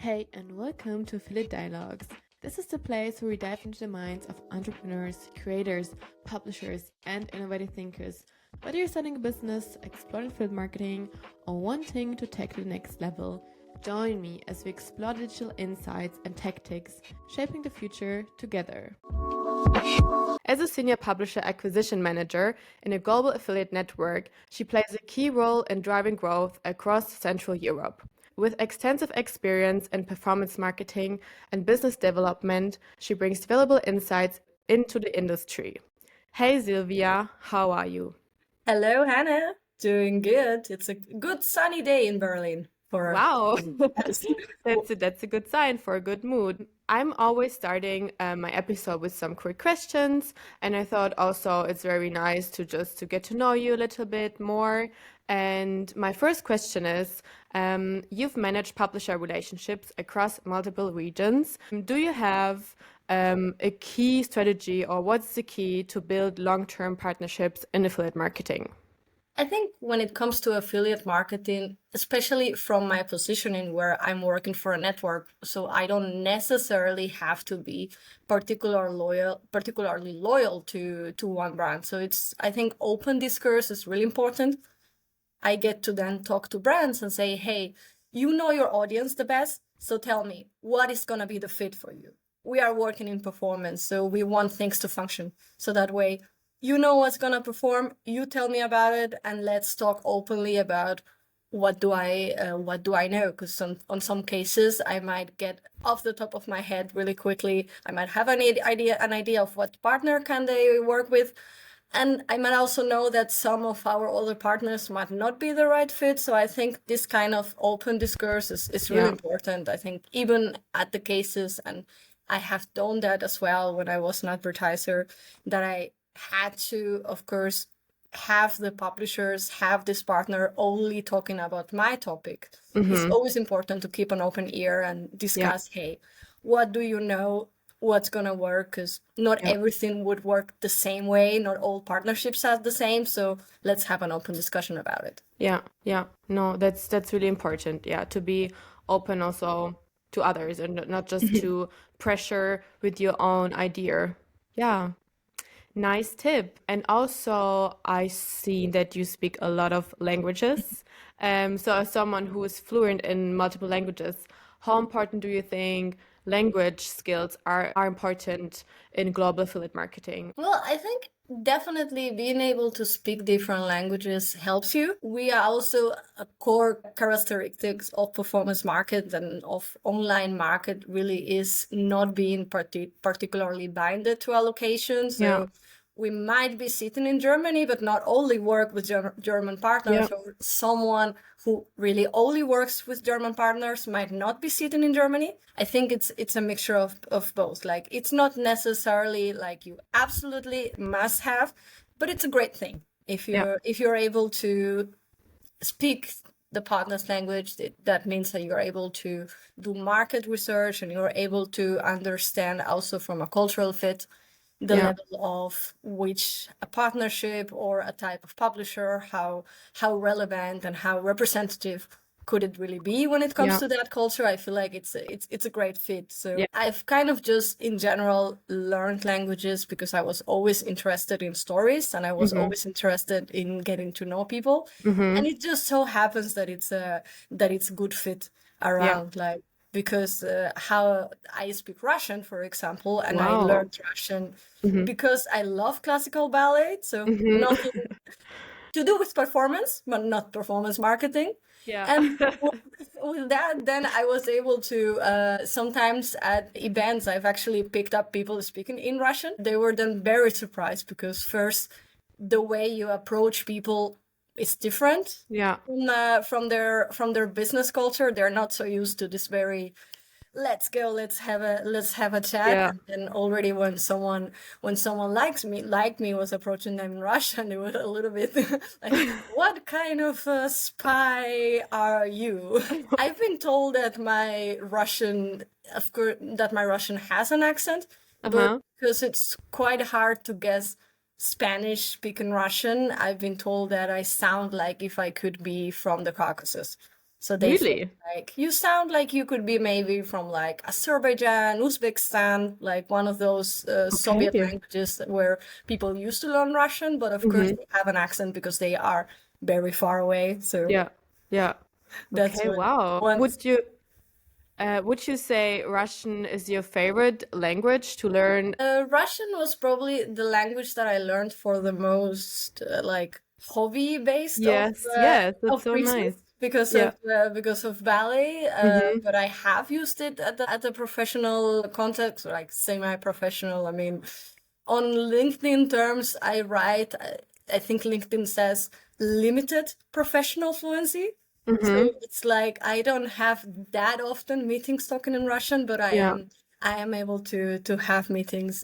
Hey, and welcome to Affiliate Dialogues. This is the place where we dive into the minds of entrepreneurs, creators, publishers, and innovative thinkers. Whether you're starting a business, exploring affiliate marketing, or wanting to take to the next level, join me as we explore digital insights and tactics shaping the future together. As a senior publisher acquisition manager in a global affiliate network, she plays a key role in driving growth across Central Europe. With extensive experience in performance marketing and business development, she brings valuable insights into the industry. Hey Silvia, how are you? Hello, Hannah. Doing good. It's a good sunny day in Berlin for Wow, us. that's a good sign for a good mood. I'm always starting my episode with some quick questions, and I thought also it's very nice to get to know you a little bit more. And my first question is, you've managed publisher relationships across multiple regions. Do you have a key strategy, or what's the key to build long-term partnerships in affiliate marketing? I think when it comes to affiliate marketing, especially from my positioning where I'm working for a network, so I don't necessarily have to be particularly loyal to one brand. So I think open discourse is really important. I get to then talk to brands and say, hey, you know your audience the best, so tell me, what is going to be the fit for you? We are working in performance, so we want things to function. So that way, you know what's going to perform, you tell me about it, and let's talk openly about what do I know? Because on some cases, I might get off the top of my head really quickly. I might have an idea of what partner can they work with. And I might also know that some of our other partners might not be the right fit. So I think this kind of open discourse is really important. I think even at the cases, and I have done that as well when I was an advertiser, that I had to, of course, have the publishers have this partner only talking about my topic. It's always important to keep an open ear and discuss, hey, what do you know? What's gonna work, because not everything would work the same way. Not all partnerships are the same. So let's have an open discussion about it. Yeah. No, that's really important. Yeah, to be open also to others and not just to pressure with your own idea. Yeah. Nice tip. And also, I see that you speak a lot of languages. So as someone who is fluent in multiple languages, how important do you think language skills are important in global affiliate marketing? Well, I think definitely being able to speak different languages helps you. We are also a core characteristics of performance market and of online market really is not being particularly binded to a location. So we might be sitting in Germany, but not only work with German partners, or someone who really only works with German partners might not be sitting in Germany. I think it's a mixture of both. Like, it's not necessarily like you absolutely must have, but it's a great thing if you're able to speak the partner's language. That means that you're able to do market research and you're able to understand also from a cultural fit the level of which a partnership or a type of publisher, how relevant and how representative could it really be when it comes to that culture. I feel like it's a great fit. So I've kind of just in general learned languages because I was always interested in stories and I was always interested in getting to know people. And it just so happens that it's a good fit around like, because how I speak Russian, for example, and I learned Russian because I love classical ballet. So nothing to do with performance, but not performance marketing. And with that, then I was able to sometimes at events, I've actually picked up people speaking in Russian. They were then very surprised because first, the way you approach people is different from their business culture. They're not so used to this very let's have a chat. And already when someone like me was approaching them in Russian, they were a little bit like, what kind of spy are you? I've been told that my Russian has an accent, but because it's quite hard to guess Spanish speaking Russian, I've been told that I sound like if I could be from the Caucasus. So they say, Really? like, you sound like you could be maybe from like Azerbaijan, Uzbekistan, like one of those Soviet Okay. languages where people used to learn Russian, but of course they have an accent because they are very far away. So Yeah. Yeah. that's Okay, what wow. one. Would you say Russian is your favorite language to learn? Russian was probably the language that I learned for the most like hobby based Yes, yes, that's of so reasons nice. Yeah. because of ballet. Mm-hmm. But I have used it at the professional context, like semi-professional. I mean, on LinkedIn terms, I write. I think LinkedIn says limited professional fluency. So Mm-hmm. it's like I don't have that often meetings talking in Russian, but Yeah. I am able to have meetings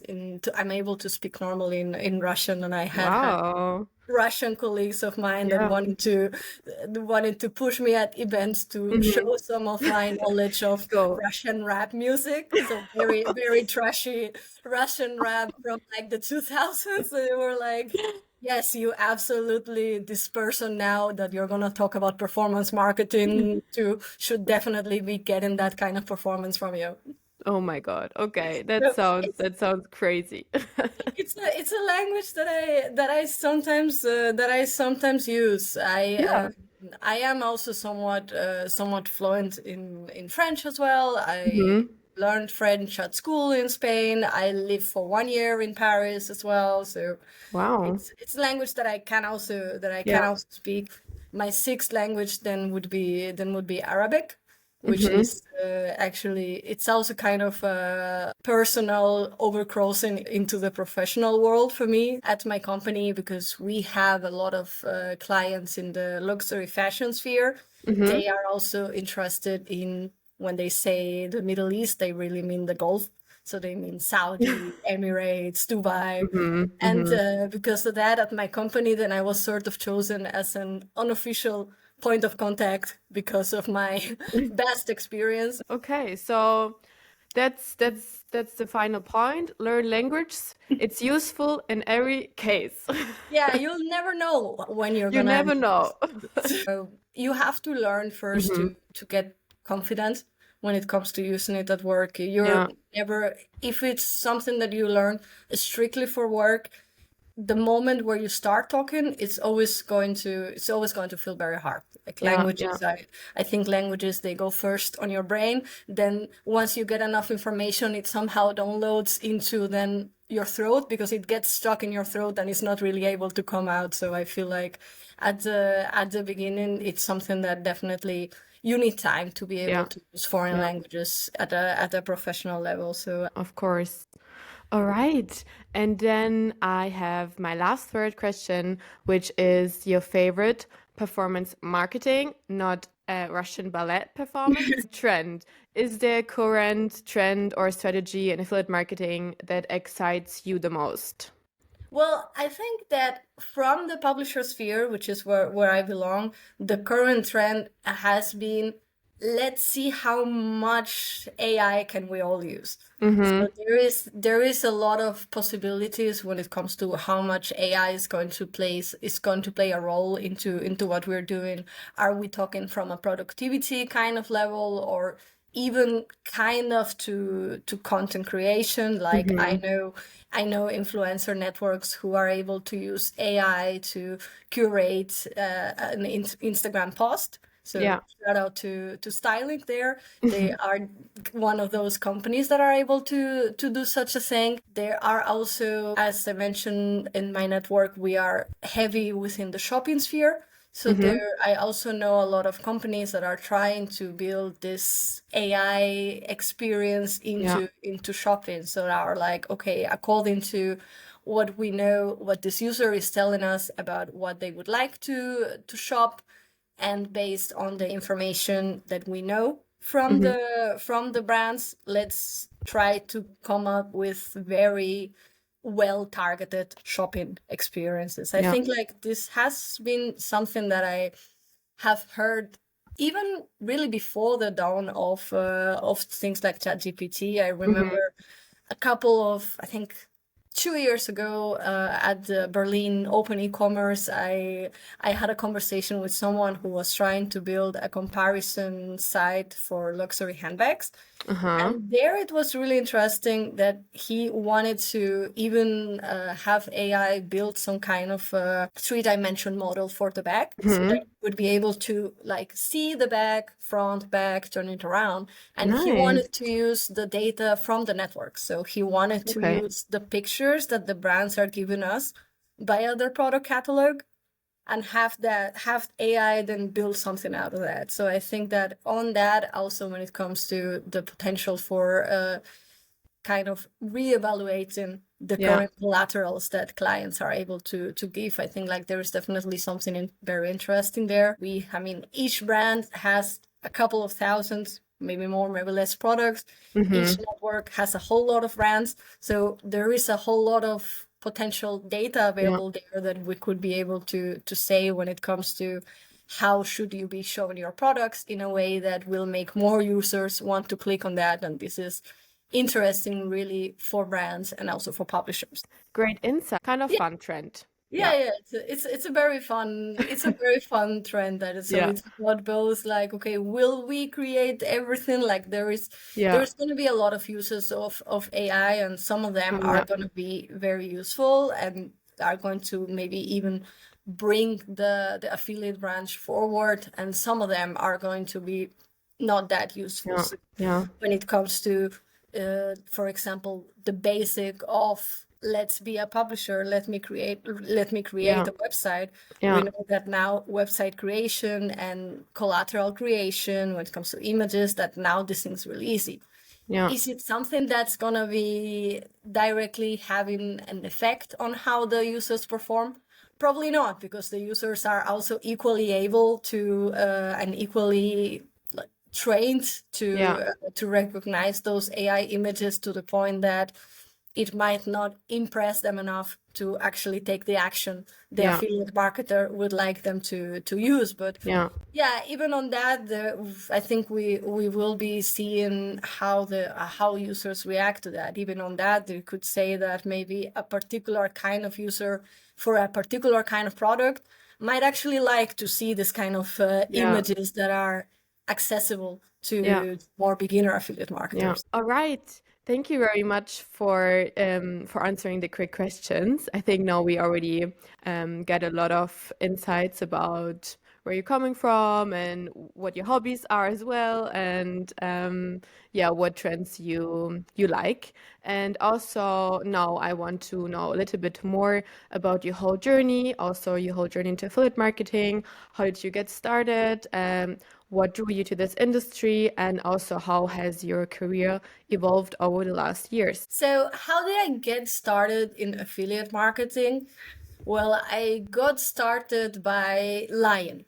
I'm able to speak normally in Russian, and I have had Wow. Russian colleagues of mine that Yeah. wanted to push me at events to Mm-hmm. show some of my knowledge of Go. Russian rap music. So very, very trashy Russian rap from like the 2000s. They were like, yes, you absolutely, this person now that you're gonna talk about performance marketing to should definitely be getting that kind of performance from you. Oh my God. Okay. So That sounds crazy. it's a language that I sometimes use. Yeah. I am also somewhat fluent in French as well. I Mm-hmm. learned French at school in Spain. I lived for 1 year in Paris as well. So Wow. it's a language that I can Yeah. also speak. My sixth language then would be Arabic, which Mm-hmm. is actually it's also kind of a personal overcrossing into the professional world for me at my company, because we have a lot of clients in the luxury fashion sphere. Mm-hmm. They are also interested in, when they say the Middle East, they really mean the Gulf. So they mean Saudi, Emirates, Dubai. Mm-hmm. And Mm-hmm. because of that, at my company, then I was sort of chosen as an unofficial point of contact because of my best experience. Okay, so that's the final point. Learn language. It's useful in every case. Yeah, you'll never know when you're You gonna never know. you have to learn first Hmm. to get confident when it comes to using it at work. You're Yeah. never, if it's something that you learn strictly for work, the moment where you start talking, it's always going to feel very hard. Like Yeah. Yeah. languages, I think languages, they go first on your brain. Then once you get enough information, it somehow downloads into then your throat, because it gets stuck in your throat and it's not really able to come out. So I feel like at the beginning, it's something that definitely you need time to be able Yeah. to use foreign Yeah. languages at a professional level. So Of course. All right. And then I have my last third question, which is your favorite performance marketing, not Russian ballet performance trend. Is there a current trend or strategy in affiliate marketing that excites you the most? well, I think that from the publisher sphere, which is where I belong, the current trend has been, let's see how much AI can we all use. Mm-hmm. So there is a lot of possibilities when it comes to how much AI is going to play a role into what we're doing. Are we talking from a productivity kind of level, or even kind of to content creation? Like Mm-hmm. I know influencer networks who are able to use AI to curate an Instagram post. So Yeah. shout out to Styling there. They are one of those companies that are able to do such a thing. There are also, as I mentioned in my network, we are heavy within the shopping sphere. So Mm-hmm. there, I also know a lot of companies that are trying to build this AI experience Yeah. into shopping. So they are like, okay, according to what we know, what this user is telling us about what they would like to shop, and based on the information that we know Mm-hmm. from the brands, let's try to come up with very well targeted shopping experiences. I Yeah. think like this has been something that I have heard even really before the dawn of things like ChatGPT. I Mm-hmm. remember a couple of, I think 2 years ago at the Berlin Open E-commerce, I had a conversation with someone who was trying to build a comparison site for luxury handbags. And there it was really interesting that he wanted to even have AI build some kind of three-dimension model for the bag, so that you would be able to like see the bag, front, back, turn it around. And he wanted to use the data from the network. So he wanted to use the pictures that the brands are giving us via their product catalog, and have AI then build something out of that. So I think that on that also, when it comes to the potential for kind of reevaluating the current collaterals that clients are able to give, I think like there is definitely something very interesting there. I mean, each brand has a couple of thousands, maybe more, maybe less products. Each network has a whole lot of brands. So there is a whole lot of potential data available there that we could be able to say when it comes to how should you be showing your products in a way that will make more users want to click on that. And this is interesting really for brands and also for publishers. Great insight. Kind of fun trend. Yeah. It's a very fun trend that is. So it's about both like, okay, will we create everything? Like there's going to be a lot of uses of AI, and some of them are going to be very useful and are going to maybe even bring the affiliate branch forward, and some of them are going to be not that useful. So when it comes to for example, the basic of let's be a publisher, let me create a website. We know that now website creation and collateral creation, when it comes to images, that now this thing's really easy. Is it something that's gonna be directly having an effect on how the users perform? Probably not, because the users are also equally able to and equally trained to recognize those AI images to the point that it might not impress them enough to actually take the action the affiliate marketer would like them to use. But even on that, I think we will be seeing how users react to that. Even on that, you could say that maybe a particular kind of user for a particular kind of product might actually like to see this kind of images that are accessible to more beginner affiliate marketers. All right. Thank you very much for answering the quick questions. I think now we already get a lot of insights about where you're coming from and what your hobbies are as well, and what trends you like. And also now I want to know a little bit more about your whole journey, also your whole journey into affiliate marketing. How did you get started? What drew you to this industry, and also how has your career evolved over the last years? So how did I get started in affiliate marketing? Well, I got started by lying.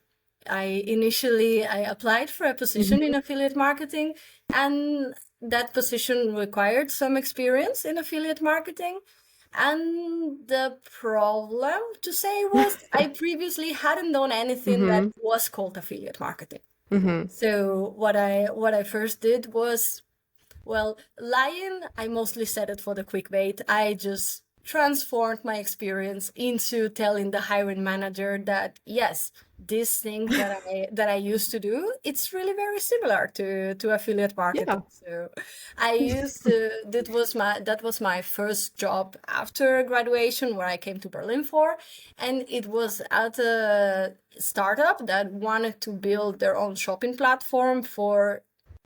I applied for a position in affiliate marketing, and that position required some experience in affiliate marketing. And the problem, to say, was I previously hadn't done anything that was called affiliate marketing. So what I first did was, well, lying, I mostly said it for the clickbait. I just transformed my experience into telling the hiring manager that yes, this thing that I used to do, it's really very similar to affiliate marketing. So I used to that was my first job after graduation, where I came to Berlin for, and it was at a startup that wanted to build their own shopping platform for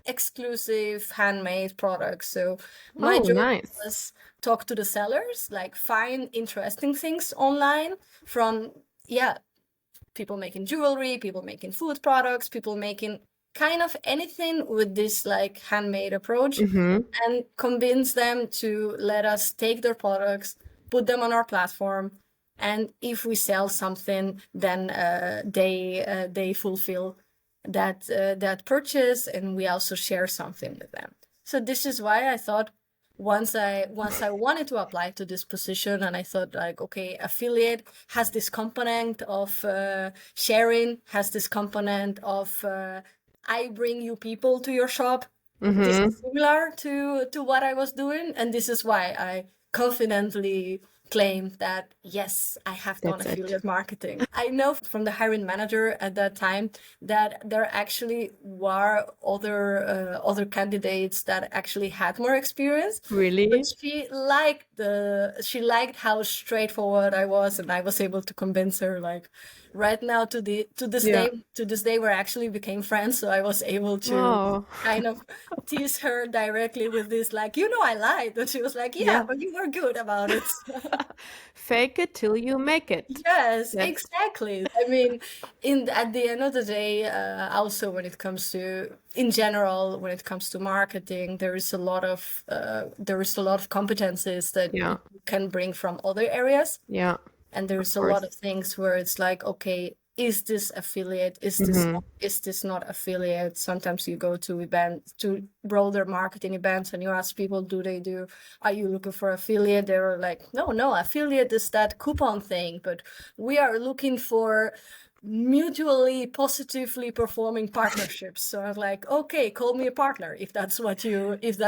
exclusive handmade products. So my job was talk to the sellers, like find interesting things online from people making jewelry, people making food products, people making kind of anything with this like handmade approach, and convince them to let us take their products, put them on our platform, and if we sell something, then they fulfill that purchase, and we also share something with them. So this is why I thought once I wanted to apply to this position, and I thought like, okay, affiliate has this component of sharing, has this component of I bring you people to your shop. This is similar to what I was doing, and this is why confidently claim that, yes, I have done That's it. affiliate marketing. I know from the hiring manager at that time that there actually were other candidates that actually had more experience. Really? But she liked how straightforward I was, and I was able to convince her. Like right now, to this day, we actually became friends. So I was able to Oh, kind of tease her directly with this, like, I lied, and she was like, yeah, yeah. but you were good about it. Fake it till you make it. Yes, That's exactly. I mean, at the end of the day, also when it comes to, in general, when it comes to marketing, there is a lot of competencies that yeah, you can bring from other areas, yeah, and there's a course. lot of things where it's like, okay, is this affiliate? Is this not affiliate? Sometimes you go to events, to broader marketing events, and you ask people, are you looking for affiliate? They're like, no, affiliate is that coupon thing, but we are looking for mutually positively performing partnerships. So I was like, okay, call me a partner if that's what you'd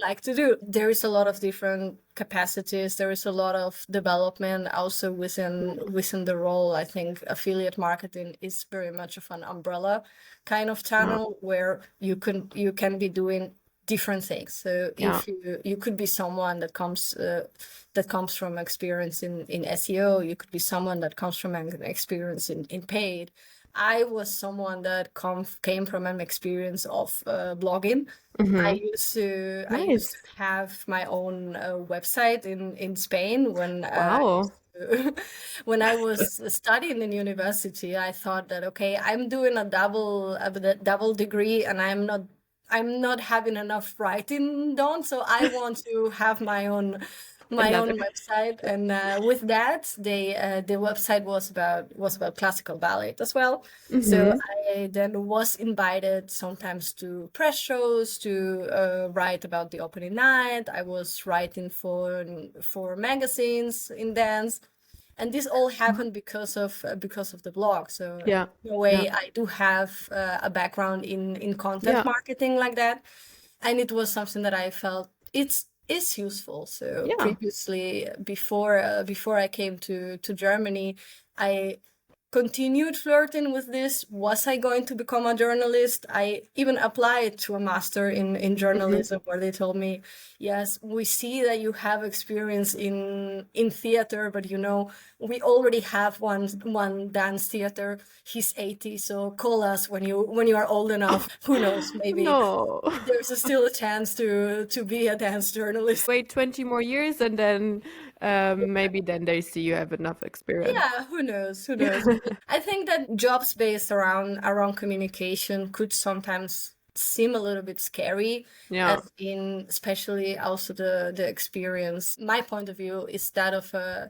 like to do. There is a lot of different capacities. There is a lot of development also within the role. I think affiliate marketing is very much of an umbrella kind of channel where you can be doing different things. So if you could be someone that comes from experience in SEO, you could be someone that comes from an experience in paid. I was someone that came from an experience of blogging. I used to have my own website in Spain Wow. when I was studying in university. I thought that, okay, I'm doing a double degree, and I'm not having enough writing done, so I want to have my own website. And with that, the website was about classical ballet as well. So I then was invited sometimes to press shows to write about the opening night. I was writing for magazines in dance. And this all happened because of the blog. So Yeah. in a way, I do have a background in content marketing like that, and it was something that I felt is useful. So previously, before I came to Germany, I continued flirting with this. Was I going to become a journalist? I even applied to a master in journalism, where they told me, yes, we see that you have experience in theater, but we already have one dance theater. He's 80, so call us when you are old enough. Who knows, maybe there's still a chance to be a dance journalist. Wait 20 more years, and then maybe then they see you have enough experience. Yeah, who knows? I think that jobs based around communication could sometimes seem a little bit scary. Yeah. As in, especially also the experience. My point of view is that of a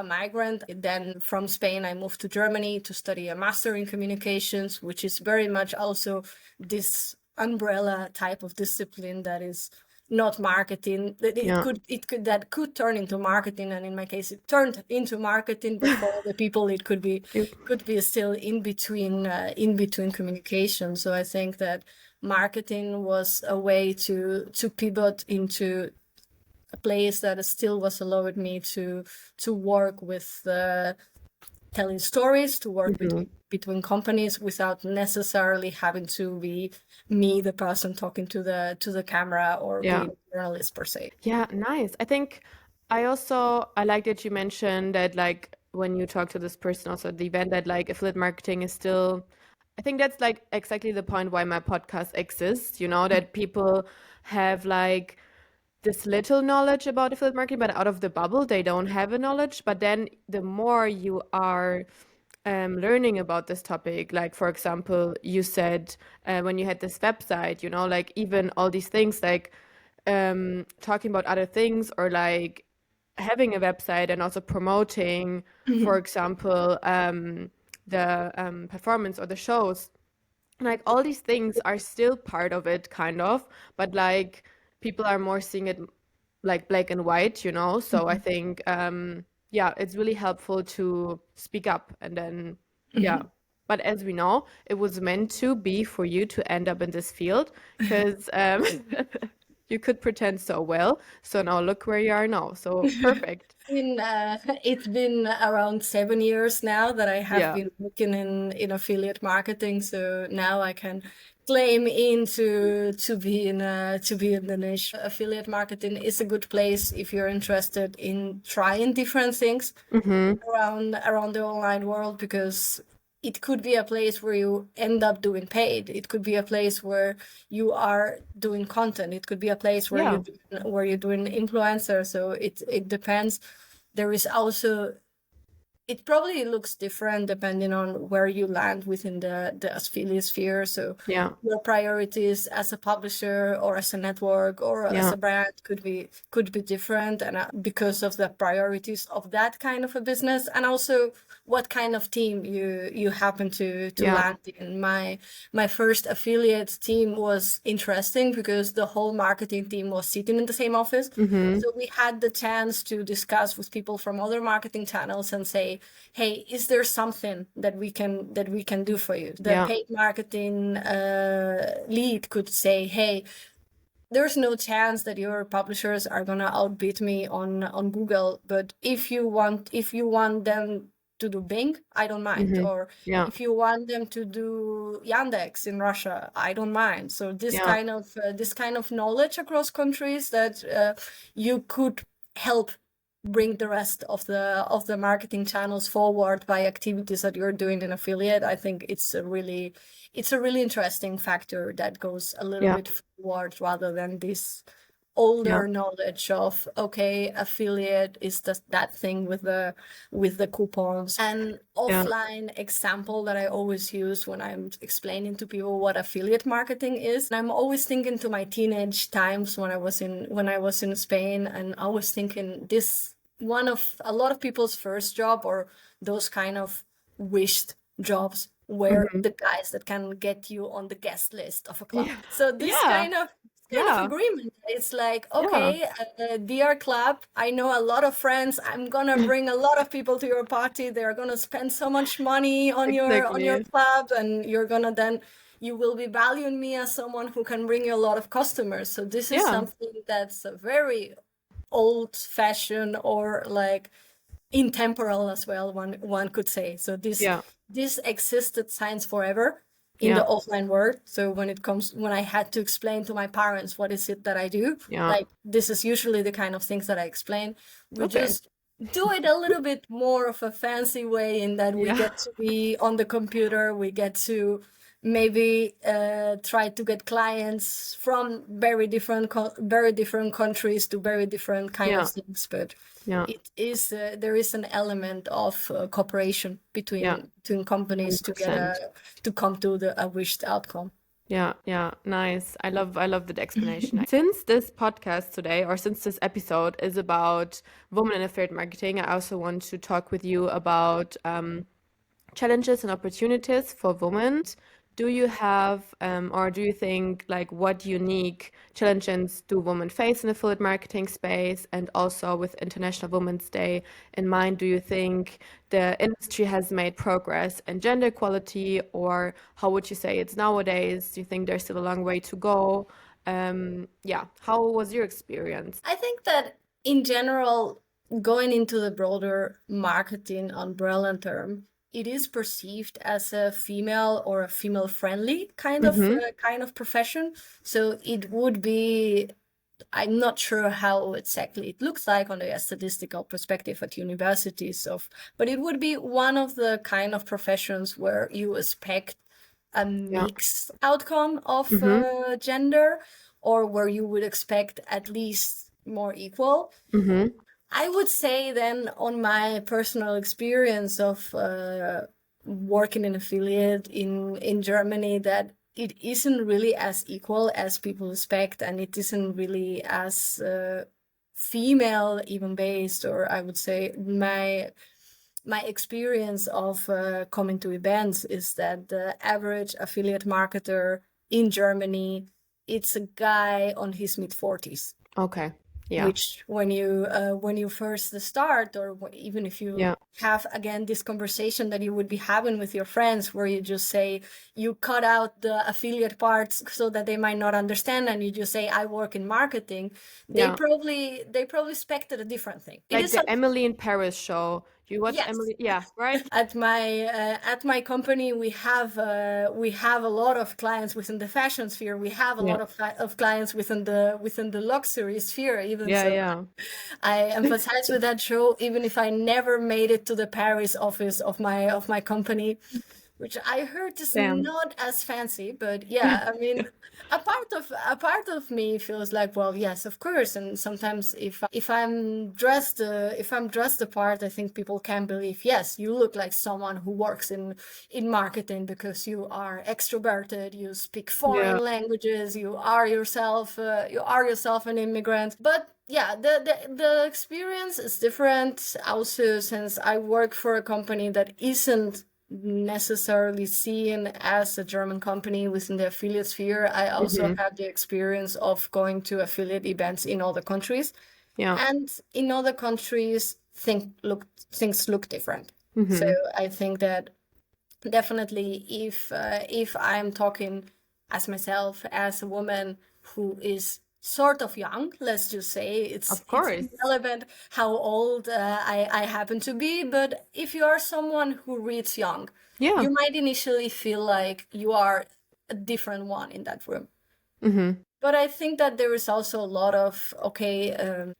migrant. Then from Spain, I moved to Germany to study a master in communications, which is very much also this umbrella type of discipline that is not marketing. That could turn into marketing, and in my case, it turned into marketing. But for the people, it could be still in between communication. So I think that marketing was a way to pivot into a place that still was allowed me to work with telling stories, to work between companies without necessarily having to be me, the person talking to the camera, or being a journalist per se. Yeah, nice. I think I like that you mentioned that, like, when you talk to this person also at the event, that like affiliate marketing is still, I think that's like exactly the point why my podcast exists, that people have like this little knowledge about affiliate marketing, but out of the bubble, they don't have a knowledge. But then the more you are learning about this topic, like, for example, you said when you had this website, like even all these things, like talking about other things, or like having a website and also promoting, for example, the performance or the shows, like all these things are still part of it, kind of, but like people are more seeing it like black and white, so I think it's really helpful to speak up, and then but as we know, it was meant to be for you to end up in this field, because You could pretend so well. So now look where you are now. So perfect. It's been around 7 years now that I have Yeah. been working in affiliate marketing. So now I can claim to be in the niche. Affiliate marketing is a good place if you're interested in trying different things Mm-hmm. around the online world, because it could be a place where you end up doing paid. It could be a place where you are doing content. It could be a place where Yeah. you're doing influencer. So it depends. There is also, it probably looks different depending on where you land within the affiliate sphere. So Yeah. your priorities as a publisher or as a network or as Yeah. a brand could be different, and because of the priorities of that kind of a business, and also what kind of team you happen to Yeah. land in. My first affiliate team was interesting because the whole marketing team was sitting in the same office. Mm-hmm. So we had the chance to discuss with people from other marketing channels and say, hey, is there something that we can do for you? The Yeah. paid marketing lead could say, hey, there's no chance that your publishers are gonna outbid me on Google, but if you want them to do Bing, I don't mind. Mm-hmm. Or Yeah. if you want them to do Yandex in Russia, I don't mind. So this Yeah. kind of knowledge across countries that you could help bring the rest of the marketing channels forward by activities that you're doing in affiliate. I think it's a really interesting factor that goes a little Yeah. bit forward, rather than this Yeah. older knowledge of, okay, affiliate is that thing with the coupons. An Yeah. offline example that I always use when I'm explaining to people what affiliate marketing is, and I'm always thinking to my teenage times when I was in Spain, and I was thinking this one of a lot of people's first job, or those kind of wished jobs, were Mm-hmm. the guys that can get you on the guest list of a club. Yeah. So this Yeah. kind of Yeah. agreement, it's like, Yeah. okay, dear club, I know a lot of friends. I'm gonna bring a lot of people to your party. They're gonna spend so much money on your Exactly. club, and you will be valuing me as someone who can bring you a lot of customers. So this is Yeah. something that's a very old fashioned, or like intemporal as well, one could say. So Yeah. this existed since forever in the Yeah. offline world. So when I had to explain to my parents what is it that I do, Yeah. like, this is usually the kind of things that I explain. We Okay. just do it a little bit more of a fancy way, in that we Yeah. get to be on the computer, we get to maybe try to get clients from very different countries to very different kind Yeah. of things. But Yeah. it is there is an element of cooperation Yeah. between companies to 100%. come to a wished outcome. Yeah, yeah, nice. I love that explanation. Since this podcast today, or since this episode is about women in affiliate marketing, I also want to talk with you about challenges and opportunities for women. Do you have, or do you think, like, what unique challenges do women face in the affiliate marketing space? And also with International Women's Day in mind, do you think the industry has made progress in gender equality, or how would you say it's nowadays? Do you think there's still a long way to go? Yeah, how was your experience? I think that in general, going into the broader marketing umbrella term, it is perceived as a female or a female friendly kind of profession. So it would be, I'm not sure how exactly it looks like on a statistical perspective at universities but it would be one of the kind of professions where you expect a Yeah. mixed outcome of Mm-hmm. gender, or where you would expect at least more equal. Mm-hmm. I would say then, on my personal experience of working in affiliate in Germany, that it isn't really as equal as people expect, and it isn't really as female even based. Or I would say my experience of coming to events is that the average affiliate marketer in Germany, it's a guy on his mid-40s. Okay. Yeah. which when you first start, or even if you Yeah. have again this conversation that you would be having with your friends, where you just say you cut out the affiliate parts so that they might not understand, and you just say I work in marketing, they Yeah. probably expected a different thing. It Like is the Emily in Paris show. You watch yes. Emily? Yeah, right? At my company, we have a lot of clients within the fashion sphere. We have a Yeah. lot of clients within the luxury sphere. Even Yeah, so, yeah. I emphasize with that show, even if I never made it to the Paris office of my company, which I heard is Damn. not as fancy. But yeah, I mean, a part of me feels like, well, yes, of course. And sometimes if I'm dressed the part, I think people can believe, yes, you look like someone who works in marketing, because you are extroverted, you speak foreign Yeah. languages, you are yourself an immigrant. But yeah, the experience is different. Also, since I work for a company that isn't necessarily seen as a German company within the affiliate sphere, I also Mhm. have the experience of going to affiliate events in other countries. Yeah. And in other countries, things look different. So Mhm. I think that definitely, if I'm talking as myself, as a woman who is sort of young, let's just say, it's Of course. irrelevant how old I happen to be. But if you are someone who reads young, Yeah. you might initially feel like you are a different one in that room. Mhm. But I think that there is also a lot of,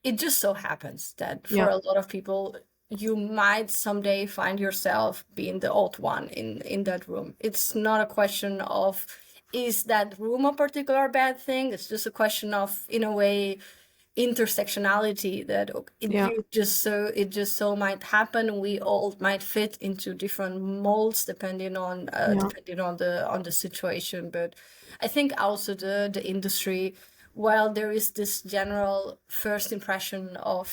it just so happens that for Yeah. a lot of people, you might someday find yourself being the odd one in that room. It's not a question of, is that room a particular bad thing? It's just a question of, in a way, intersectionality, that Yeah. it just so might happen. We all might fit into different molds depending on Yeah. the situation. But I think also the industry, while there is this general first impression of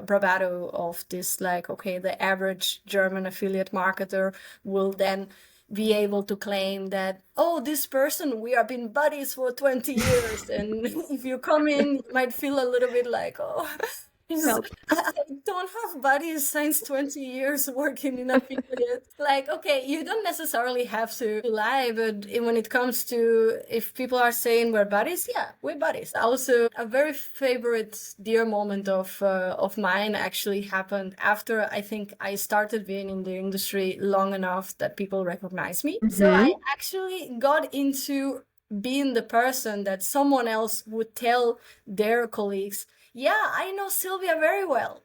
bravado of this, like, okay, the average German affiliate marketer will then be able to claim that, oh, this person, we have been buddies for 20 years. And if you come in, you might feel a little bit like, oh, Help. I don't have buddies since 20 years working in affiliate. Like, okay, you don't necessarily have to lie, but when it comes to, if people are saying we're buddies, yeah, we're buddies. Also, a very favorite dear moment of mine actually happened after I think I started being in the industry long enough that people recognize me. So Mhm. I actually got into being the person that someone else would tell their colleagues, yeah, I know Silvia very well.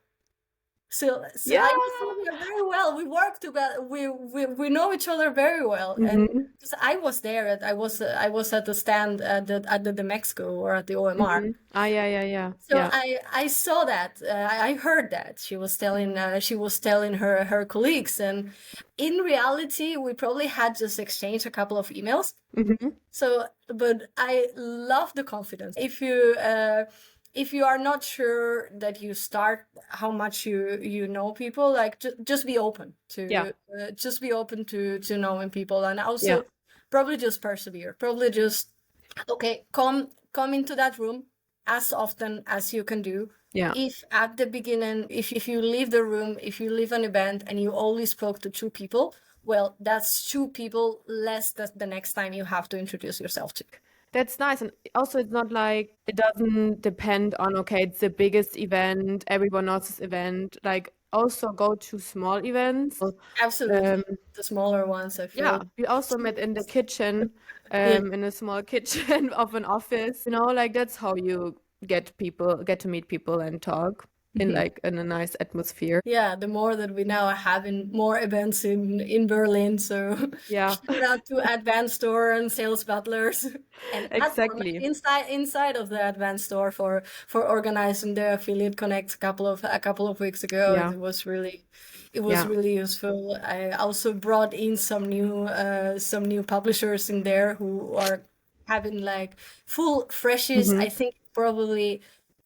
So Yeah. I know Silvia very well. We work together. We know each other very well. And Mhm. because I was there, I was at the stand at the Mexico, or at the OMR. Mhm. Ah, yeah, yeah, yeah. So Yeah. I saw that. I heard that she was telling her colleagues, and in reality, we probably had just exchanged a couple of emails. Mhm. So, but I love the confidence. If you are not sure that you start how much you know people, like, just be open Yeah. to knowing people, and also Yeah. probably just persevere. Probably just, okay, come into that room as often as you can do. Yeah. If at the beginning, if you leave the room, if you leave an event and you only spoke to 2 people, well, that's 2 people less that the next time you have to introduce yourself to. That's nice. And also, it's not like it doesn't depend on, okay, it's the biggest event, everyone knows this event. Like, also go to small events. Absolutely. The smaller ones, I Yeah, feel. we also met in the kitchen, Yeah. in a small kitchen of an office. Like that's how you get to meet people and talk in a nice atmosphere. Yeah, the more that we now are having more events in Berlin. So Yeah, shout out to Advanced Store and Sales Butlers and exactly. inside of the Advanced Store for organizing the Affiliate Connect a couple of weeks ago. Yeah, It was yeah. really useful. I also brought in some new publishers in there who are having like full freshies. Hmm. I think probably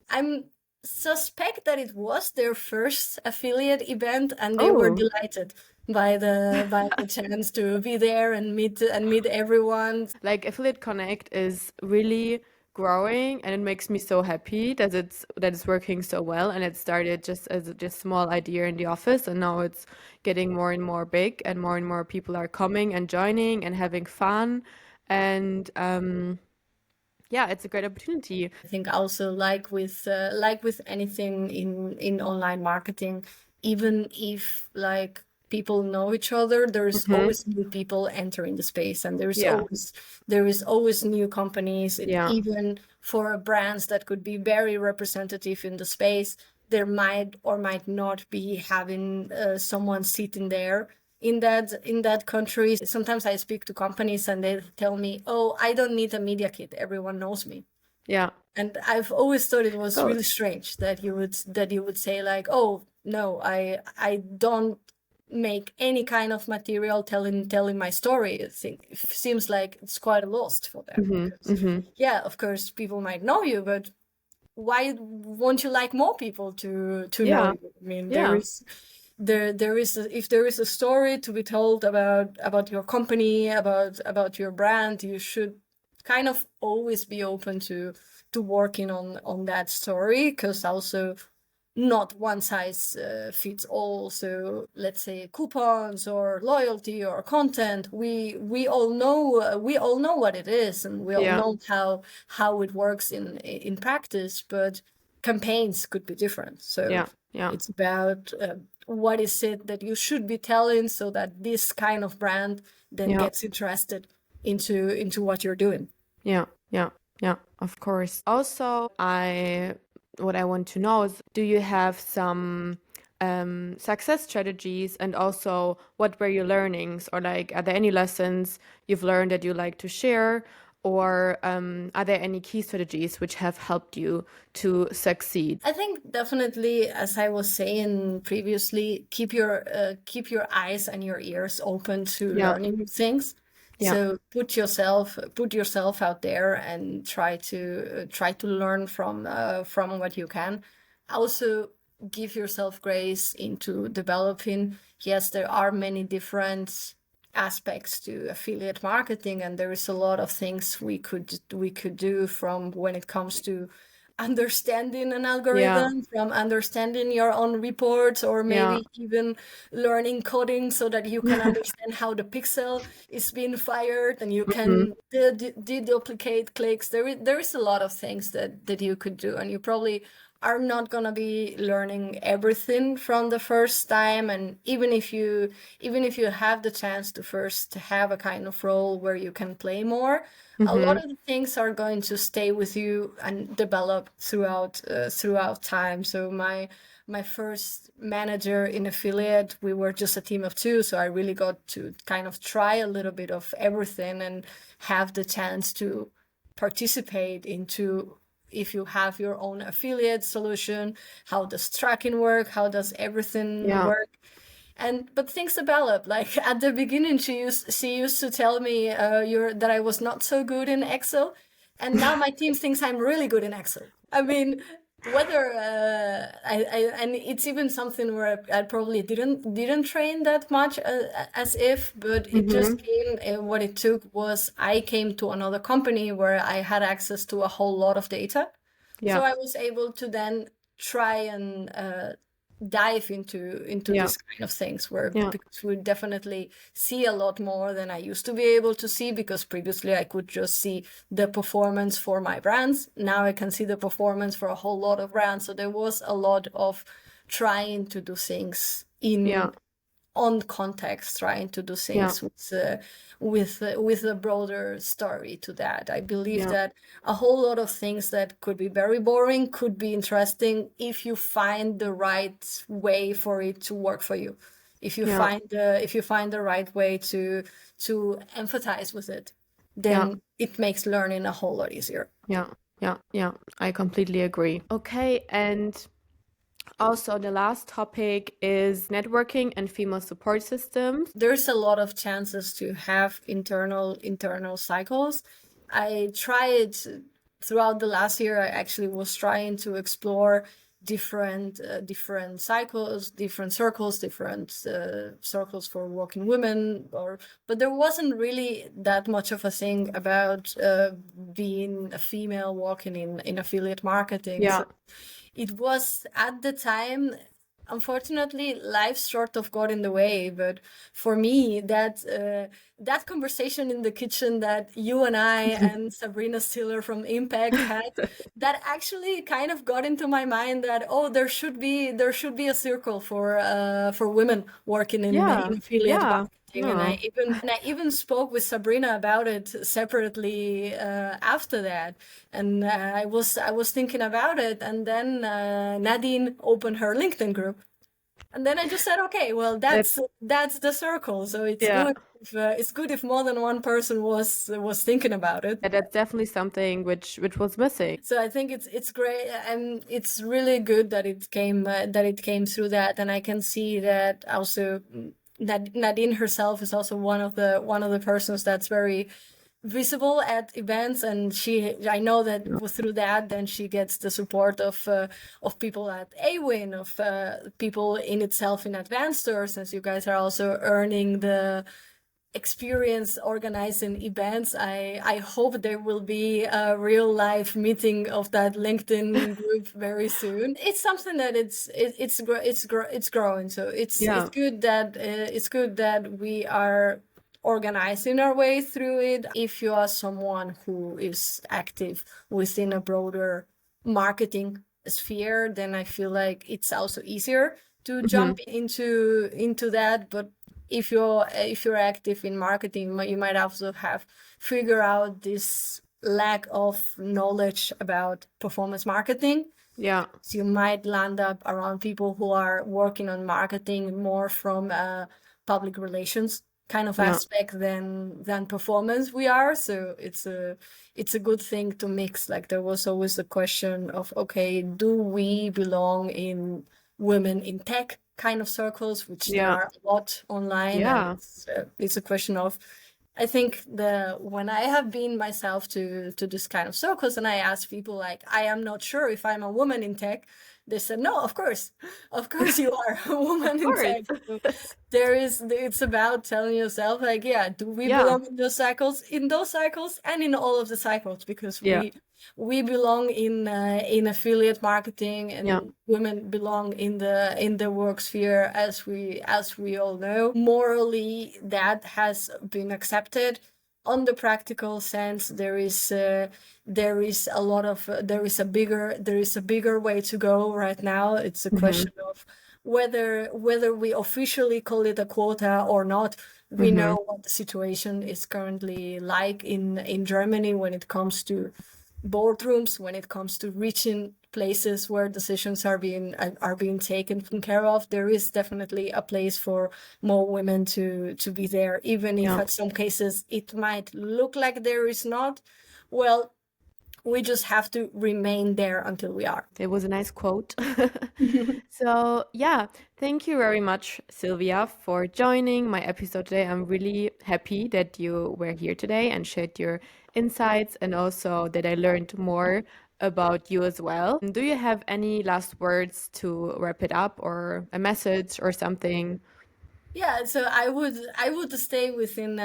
I'm suspect that it was their first affiliate event, and they were Oh, delighted by the chance to be there and meet everyone. like Affiliate Connect is really growing, and it makes me so happy that it's working so well. And it started just as a just small idea in the office, and now it's getting more and more big, and more people are coming and joining and having fun. And yeah, it's a great opportunity. I think also like with anything in online marketing, even if like people know each other, there's always new people entering the space, and Yeah, there is always new companies. yeah, Even for brands that could be very representative in the space, there might or might not be having someone sitting there in that country. Sometimes I speak to companies and they tell me, "Oh, I don't need a media kit. Everyone knows me." yeah. And I've always thought it was really Both. strange that you would say like, "Oh, no, I don't make any kind of material telling my story." It seems like it's quite a lost for them because yeah, of course people might know you, but why won't you like more people to know Yeah, you? I mean, yeah, if there is a story to be told about your company, about your brand, you should kind of always be open to working on that story, because also not one size fits all. So let's say coupons or loyalty or content, we all know what it is, and we all yeah, know how it works in practice, but campaigns could be different. So yeah, yeah, it's about what is it that you should be telling so that this kind of brand then yeah, gets interested into what you're doing. yeah, yeah, yeah, of course. Also, what I want to know is, do you have some success strategies, and also what were your learnings, or like, are there any lessons you've learned that you like to share, or are there any key strategies which have helped you to succeed? I think definitely, as I was saying previously, keep your eyes and your ears open to Yeah, learning new things. yeah, So put yourself out there and try to learn from what you can. Also, give yourself grace into developing. Yes, there are many different aspects to affiliate marketing, and there is a lot of things we could do, from when it comes to understanding an yeah, algorithm, from understanding your own reports, or yeah, maybe even learning coding so that you can understand how the pixel is being fired and you can deduplicate clicks. There is a lot of things that you could do, and you probably are not going to be learning everything from the first time. And even if you have the chance to first have a kind of role where you can play more, a lot of the things are going to stay with you and develop throughout time. So my first manager in affiliate, we were just a team of two, so I really got to kind of try a little bit of everything and have the chance to participate into, if you have your own affiliate solution, how does tracking work, how does everything yeah. work. And but things develop. Like at the beginning, she used to tell me that I was not so good in Excel, and now my team thinks I'm really good in Excel. I mean, whether and it's even something where I probably didn't train that much as if, but it just came. What it took was I came to another company where I had access to a whole lot of data, so Yeah, I was able to then try and dive into yeah, these kind of things, where yeah, because we definitely see a lot more than I used to be able to see, because previously I could just see the performance for my brands. Now I can see the performance for a whole lot of brands. So there was a lot of trying to do things yeah, in on context, trying to do yeah, things with a broader story to that. I believe yeah, that a whole lot of things that could be very boring could be interesting if you find the right way for it to work for you. yeah, If you find the right way to empathize with it, yeah, then it makes learning a whole lot easier. yeah, yeah, yeah. I completely agree. Okay, and also the last topic is networking and female support systems. There's a lot of chances to have internal cycles. I tried throughout the last year. I actually was trying to explore different cycles, different circles, different circles for working women, but there wasn't really that much of a thing about being a female working in affiliate marketing. Yeah. So it was at the time, unfortunately, life sort of got in the way. But for me, that conversation in the kitchen that you and I and Sabrina Stiller from Impact had, that actually kind of got into my mind that, oh, there should be a circle for women working in affiliate marketing. No. And I even spoke with Sabrina about it separately after that. And I was thinking about it, and then Nadine opened her LinkedIn group, and then I just said, okay, well, that's the circle. So it's good. It's good if more than one person was thinking about it. That's definitely something which was missing. So I think it's great, and it's really good that it came through that. And I can see that also. Nadine herself is also one of the persons that's very visible at events, and I know that through that then she gets the support of people at AWIN, of people in itself in advanced stores, since you guys are also earning the experience organizing events. I hope there will be a real live meeting of that LinkedIn group very soon. It's something that it's growing, so it's good that we are organizing our way through it. If you are someone who is active within a broader marketing sphere, then I feel like it's also easier to jump into that. But if you're active in marketing, you might also have figure out this lack of knowledge about performance marketing. Yeah. So you might land up around people who are working on marketing more from a public relations kind of aspect than performance we are. So it's a good thing to mix. Like, there was always the question of, okay, do we belong in women in tech kind of circles, which there are a lot online. And it's a question of, I think when I have been myself to this kind of circles, and I ask people like, I am not sure if I'm a woman in tech, they said, no, of course you are a woman in tech. So it's about telling yourself like, do we belong in those cycles and in all of the cycles, because we belong in affiliate marketing, and women belong in the work sphere, as we all know. Morally, that has been accepted. On the practical sense, there is a bigger way to go right now. It's a question of whether we officially call it a quota or not. We know what the situation is currently like in Germany when it comes to boardrooms, when it comes to reaching places where decisions are being taken care of. There is definitely a place for more women to be there, even if at some cases it might look like there is not. Well, we just have to remain there until we are. It was a nice quote. So thank you very much, Silvia, for joining my episode today. I'm really happy that you were here today and shared your insights, and also that I learned more about you as well. Do you have any last words to wrap it up, or a message or something? Yeah, so I would stay within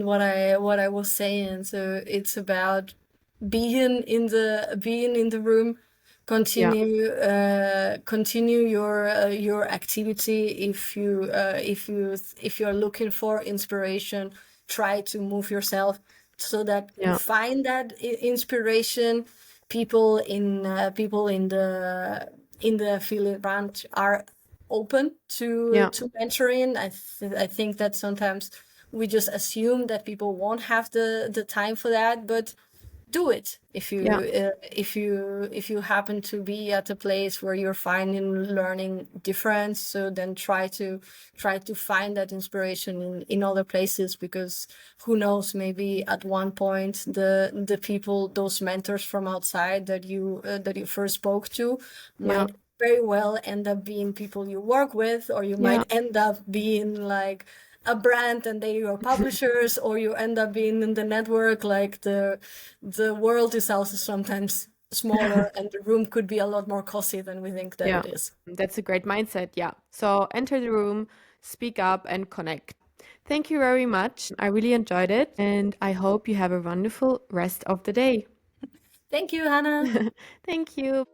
what I was saying. So it's about being in the room, continue your activity. If you're looking for inspiration, try to move yourself so that you find that inspiration. People in the affiliate branch are open to mentoring. I think that sometimes we just assume that people won't have the time for that, but do it if you happen to be at a place where you're finding learning different. So then try to find that inspiration in other places, because who knows, maybe at one point the people, those mentors from outside that you first spoke to might very well end up being people you work with, or you might end up being like a brand and they are publishers, or you end up being in the network. Like the world is also sometimes smaller and the room could be a lot more costly than we think that Yeah, it is. that's a great mindset. Yeah. So enter the room, speak up, and connect. Thank you very much. I really enjoyed it, and I hope you have a wonderful rest of the day. Thank you, Hannah. Thank you.